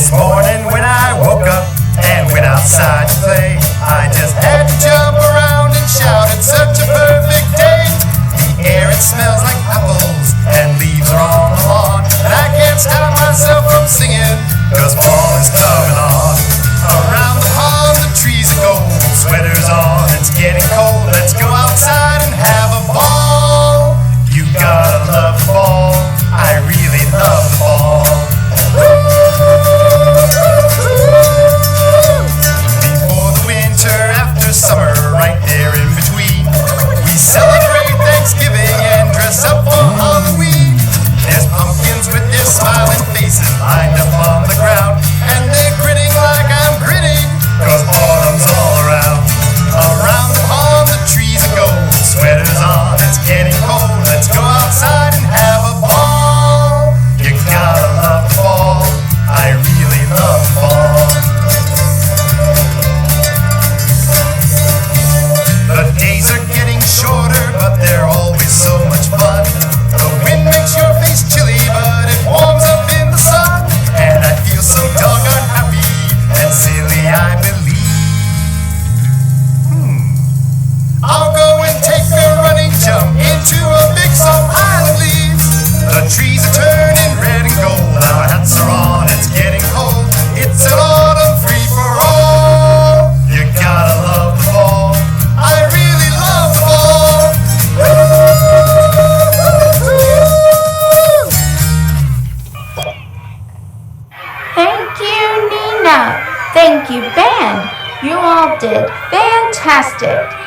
This morning when I woke up and went outside to play, I just had to jump around and shout, it's such a perfect day. The air, it smells like apples and leaves are on the lawn, and I can't stop myself from singing, cause fall is coming on. Around the pond the trees are gold, sweaters on, it's getting cold, let's go outside and have a ball. You gotta love the fall, I really love the fall. Before the winter, after summer, right there in between, we celebrate Thanksgiving and dress up for Halloween. There's pumpkins with their smiling faces lined up on the ground, and they're grinning like I'm grinning, cause autumn's all around. Around the pond the trees are gold, sweaters on, it's getting cold, let's go outside and have a ball. You gotta love the fall, I really love the fall. The days are getting shorter, but they're always so much fun. The wind makes your face chilly, but it warms up in the sun, and I feel so doggone happy and silly, I believe. I'll go and take a running jump into a big soft pile of leaves. The trees are turning red and gold, our hats are on, it's getting cold. It's an autumn free for all. You gotta love the fall, I really love the fall. Thank you, Nina. Thank you, band. You all did fantastic.